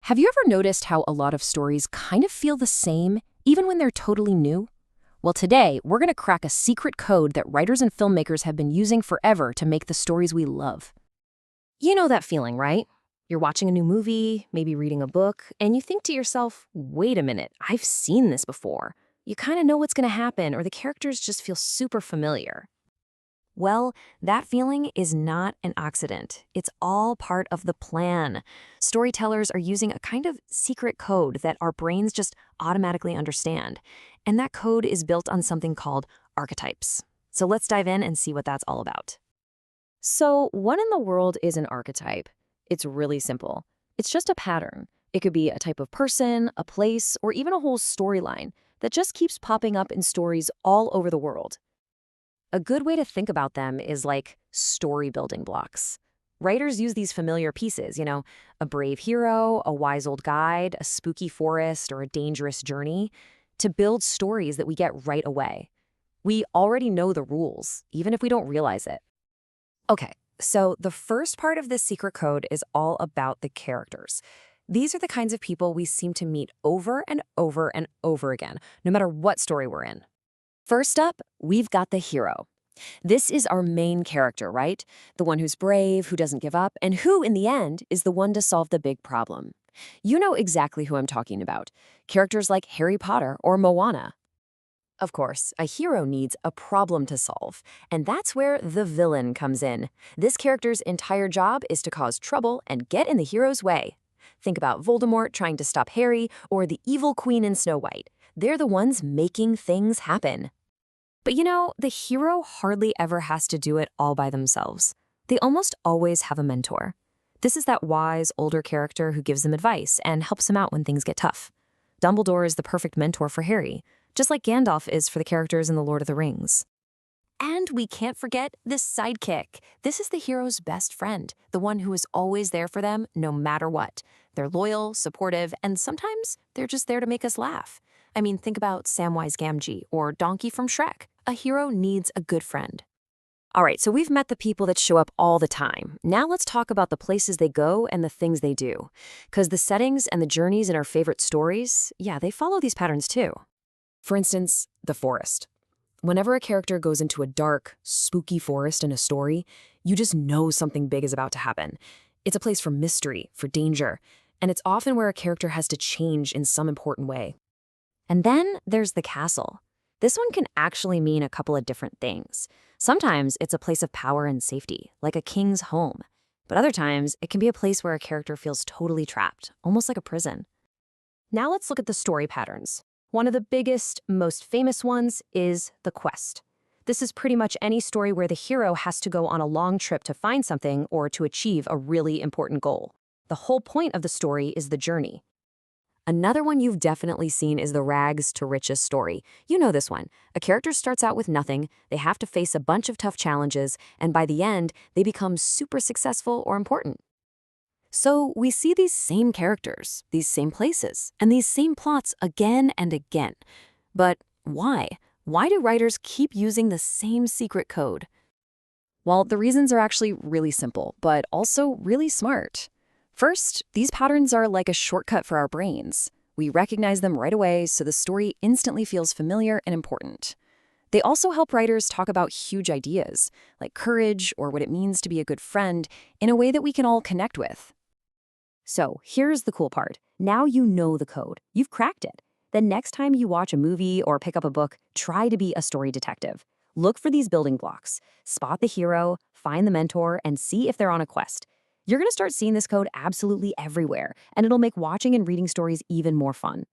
Have you ever noticed how a lot of stories kind of feel the same, even when they're totally new? Well, today, we're going to crack a secret code that writers and filmmakers have been using forever to make the stories we love. You know that feeling, right? You're watching a new movie, maybe reading a book, and you think to yourself, wait a minute, I've seen this before. You kind of know what's going to happen, or the characters just feel super familiar. Well, that feeling is not an accident. It's all part of the plan. Storytellers are using a kind of secret code that our brains just automatically understand. And that code is built on something called archetypes. So let's dive in and see what that's all about. So, what in the world is an archetype? It's really simple. It's just a pattern. It could be a type of person, a place, or even a whole storyline that just keeps popping up in stories all over the world. A good way to think about them is like story building blocks. Writers use these familiar pieces, a brave hero, a wise old guide, a spooky forest, or a dangerous journey, to build stories that we get right away. We already know the rules, even if we don't realize it. Okay, so the first part of this secret code is all about the characters. These are the kinds of people we seem to meet over and over and over again, no matter what story we're in. First up, we've got the hero. This is our main character, right? The one who's brave, who doesn't give up, and who, in the end, is the one to solve the big problem. You know exactly who I'm talking about. Characters like Harry Potter or Moana. Of course, a hero needs a problem to solve, and that's where the villain comes in. This character's entire job is to cause trouble and get in the hero's way. Think about Voldemort trying to stop Harry or the evil queen in Snow White. They're the ones making things happen. But the hero hardly ever has to do it all by themselves. They almost always have a mentor. This is that wise, older character who gives them advice and helps them out when things get tough. Dumbledore is the perfect mentor for Harry, just like Gandalf is for the characters in The Lord of the Rings. And we can't forget the sidekick. This is the hero's best friend, the one who is always there for them no matter what. They're loyal, supportive, and sometimes they're just there to make us laugh. I mean, think about Samwise Gamgee or Donkey from Shrek. A hero needs a good friend. All right, so we've met the people that show up all the time. Now let's talk about the places they go and the things they do. Because the settings and the journeys in our favorite stories, they follow these patterns too. For instance, the forest. Whenever a character goes into a dark, spooky forest in a story, you just know something big is about to happen. It's a place for mystery, for danger, and it's often where a character has to change in some important way. And then there's the castle. This one can actually mean a couple of different things. Sometimes it's a place of power and safety, like a king's home. But other times, it can be a place where a character feels totally trapped, almost like a prison. Now let's look at the story patterns. One of the biggest, most famous ones is the quest. This is pretty much any story where the hero has to go on a long trip to find something or to achieve a really important goal. The whole point of the story is the journey. Another one you've definitely seen is the rags to riches story. You know this one. A character starts out with nothing, they have to face a bunch of tough challenges, and by the end, they become super successful or important. So we see these same characters, these same places, and these same plots again and again. But why? Why do writers keep using the same secret code? Well, the reasons are actually really simple, but also really smart. First, these patterns are like a shortcut for our brains. We recognize them right away, so the story instantly feels familiar and important. They also help writers talk about huge ideas, like courage or what it means to be a good friend, in a way that we can all connect with. So here's the cool part. Now you know the code. You've cracked it. The next time you watch a movie or pick up a book, try to be a story detective. Look for these building blocks. Spot the hero, find the mentor, and see if they're on a quest. You're going to start seeing this code absolutely everywhere, and it'll make watching and reading stories even more fun.